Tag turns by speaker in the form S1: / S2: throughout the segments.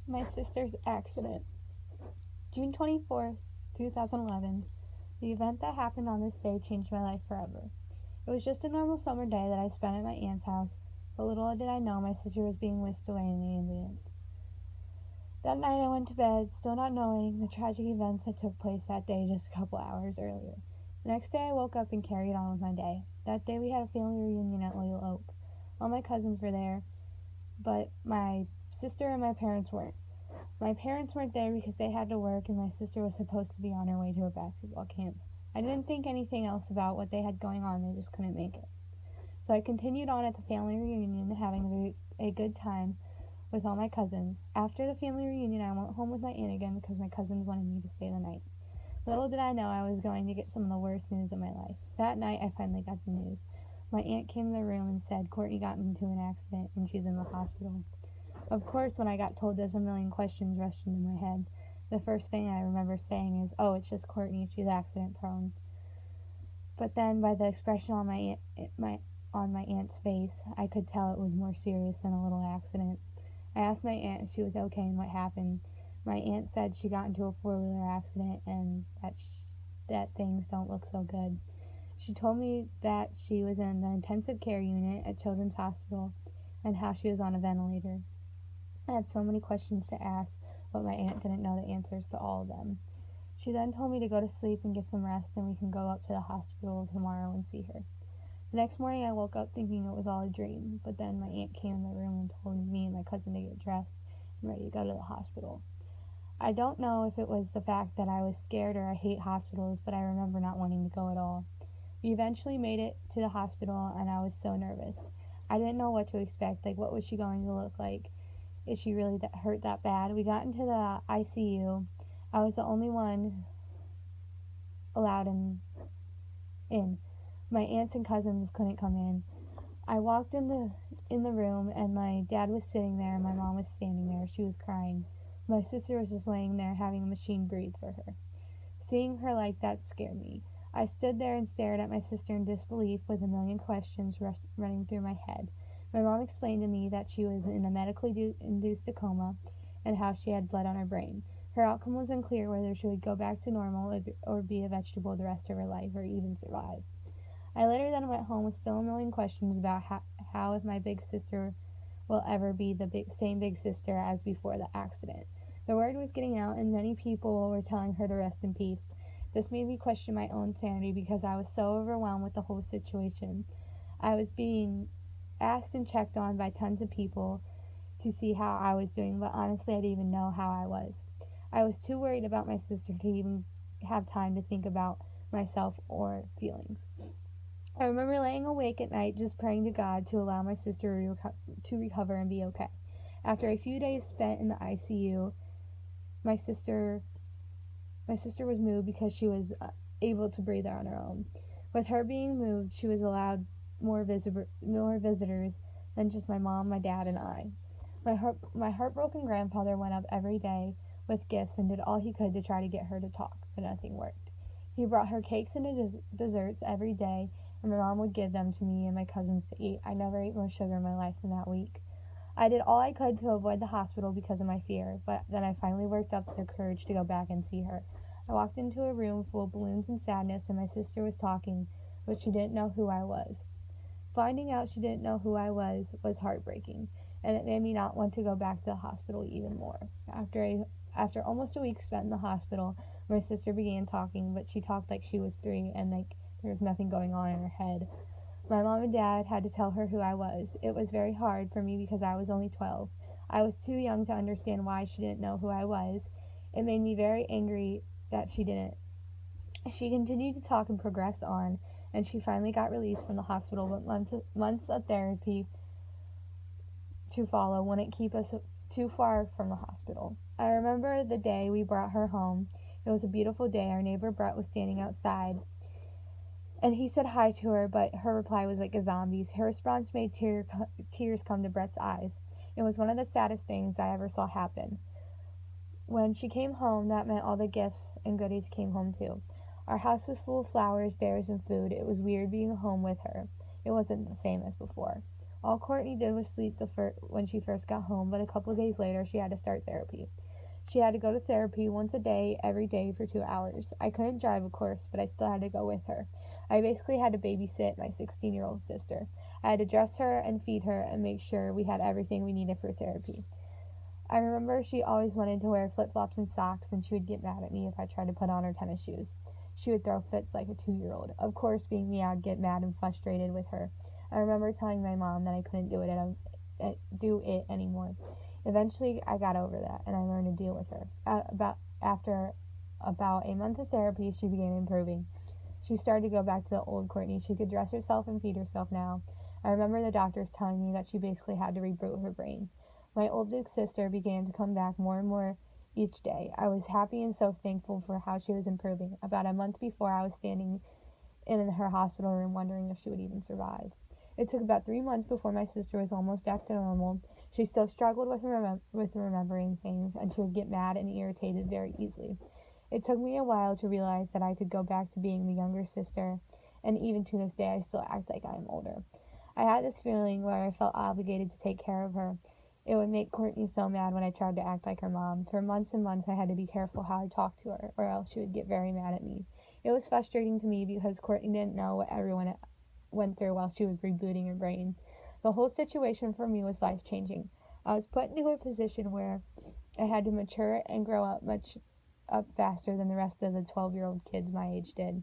S1: My sister's accident. June 24th, 2011. The event that happened on this day changed my life forever. It was just a normal summer day that I spent at my aunt's house, but little did I know my sister was being whisked away in the ambulance. That night I went to bed, still not knowing the tragic events that took place that day just a couple hours earlier. The next day I woke up and carried on with my day. That day we had a family reunion at Loyal Oak. All my cousins were there, but my sister and my parents weren't. My parents weren't there because they had to work and my sister was supposed to be on her way to a basketball camp. I didn't think anything else about what they had going on, they just couldn't make it. So I continued on at the family reunion, having a good time with all my cousins. After the family reunion, I went home with my aunt again because my cousins wanted me to stay the night. Little did I know I was going to get some of the worst news of my life. That night, I finally got the news. My aunt came in the room and said Courtney got into an accident and she's in the hospital. Of course, when I got told this, a million questions rushed into my head. The first thing I remember saying is, "Oh, it's just Courtney. She's accident prone." But then, by the expression on my aunt's face, I could tell it was more serious than a little accident. I asked my aunt if she was okay and what happened. My aunt said she got into a four-wheeler accident and that things don't look so good. She told me that she was in the intensive care unit at Children's Hospital and how she was on a ventilator. I had so many questions to ask, but my aunt didn't know the answers to all of them. She then told me to go to sleep and get some rest, and we can go up to the hospital tomorrow and see her. The next morning I woke up thinking it was all a dream, but then my aunt came in the room and told me and my cousin to get dressed and ready to go to the hospital. I don't know if it was the fact that I was scared or I hate hospitals, but I remember not wanting to go at all. We eventually made it to the hospital and I was so nervous. I didn't know what to expect, like what was she going to look like? Is she really hurt that bad? We got into the ICU. I was the only one allowed in. My aunts and cousins couldn't come in. I walked in the room and my dad was sitting there and my mom was standing there. She was crying. My sister was just laying there having a machine breathe for her. Seeing her like that scared me. I stood there and stared at my sister in disbelief with a million questions running through my head. My mom explained to me that she was in a medically induced coma and how she had blood on her brain. Her outcome was unclear whether she would go back to normal or be a vegetable the rest of her life or even survive. I later then went home with still a million questions about how if my big sister will ever be the same big sister as before the accident. The word was getting out, and many people were telling her to rest in peace. This made me question my own sanity because I was so overwhelmed with the whole situation. I was being asked and checked on by tons of people to see how I was doing, but honestly, I didn't even know how I was. I was too worried about my sister to even have time to think about myself or feelings. I remember laying awake at night just praying to God to allow my sister to recover and be okay. After a few days spent in the ICU, my sister my sister was moved because she was able to breathe on her own. With her being moved, she was allowed more visitors than just my mom, my dad, and I. My heartbroken grandfather went up every day with gifts and did all he could to try to get her to talk, but nothing worked. He brought her cakes and desserts every day, and my mom would give them to me and my cousins to eat. I never ate more sugar in my life in that week. I did all I could to avoid the hospital because of my fear, but then I finally worked up the courage to go back and see her. I walked into a room full of balloons and sadness, and my sister was talking, but she didn't know who I was. Finding out she didn't know who I was heartbreaking, and it made me not want to go back to the hospital even more. After almost a week spent in the hospital, my sister began talking, but she talked like she was 3 and like there was nothing going on in her head. My mom and dad had to tell her who I was. It was very hard for me because I was only 12. I was too young to understand why she didn't know who I was. It made me very angry that she didn't. She continued to talk and progress on, and she finally got released from the hospital, but months of therapy to follow wouldn't keep us too far from the hospital. I remember the day we brought her home. It was a beautiful day. Our neighbor Brett was standing outside, and he said hi to her, but her reply was like a zombie's. Her response made tears come to Brett's eyes. It was one of the saddest things I ever saw happen. When she came home, that meant all the gifts and goodies came home too. Our house was full of flowers, bears, and food. It was weird being home with her. It wasn't the same as before. All Courtney did was sleep when she first got home, but a couple of days later she had to start therapy. She had to go to therapy once a day, every day for 2 hours. I couldn't drive, of course, but I still had to go with her. I basically had to babysit my 16-year-old sister. I had to dress her and feed her and make sure we had everything we needed for therapy. I remember she always wanted to wear flip-flops and socks, and she would get mad at me if I tried to put on her tennis shoes. She would throw fits like a 2-year-old. Of course, being me, I'd get mad and frustrated with her. I remember telling my mom that I couldn't do it anymore. Eventually, I got over that, and I learned to deal with her. After about a month of therapy, she began improving. She started to go back to the old Courtney. She could dress herself and feed herself now. I remember the doctors telling me that she basically had to reboot her brain. My oldest sister began to come back more and more each day. I was happy and so thankful for how she was improving. About a month before, I was standing in her hospital room wondering if she would even survive. It took about 3 months before my sister was almost back to normal. She still struggled with remembering things, and she would get mad and irritated very easily. It took me a while to realize that I could go back to being the younger sister, and even to this day I still act like I am older. I had this feeling where I felt obligated to take care of her. It would make Courtney so mad when I tried to act like her mom. For months and months I had to be careful how I talked to her, or else she would get very mad at me. It was frustrating to me because Courtney didn't know what everyone went through while she was rebooting her brain. The whole situation for me was life changing. I was put into a position where I had to mature and grow up faster than the rest of the 12-year-old kids my age did.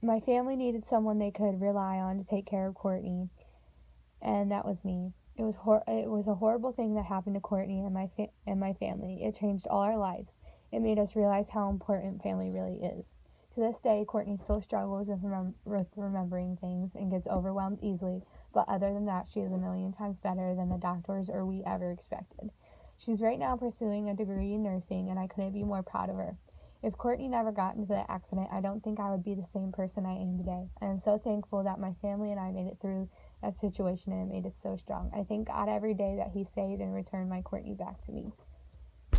S1: My family needed someone they could rely on to take care of Courtney, and that was me. It was a horrible thing that happened to Courtney and my family. It changed all our lives. It made us realize how important family really is. To this day, Courtney still struggles with remembering things and gets overwhelmed easily, but other than that, she is a million times better than the doctors or we ever expected. She's right now pursuing a degree in nursing, and I couldn't be more proud of her. If Courtney never got into that accident, I don't think I would be the same person I am today. I am so thankful that my family and I made it through that situation, and it made us so strong. I thank God every day that He saved and returned my Courtney back to me.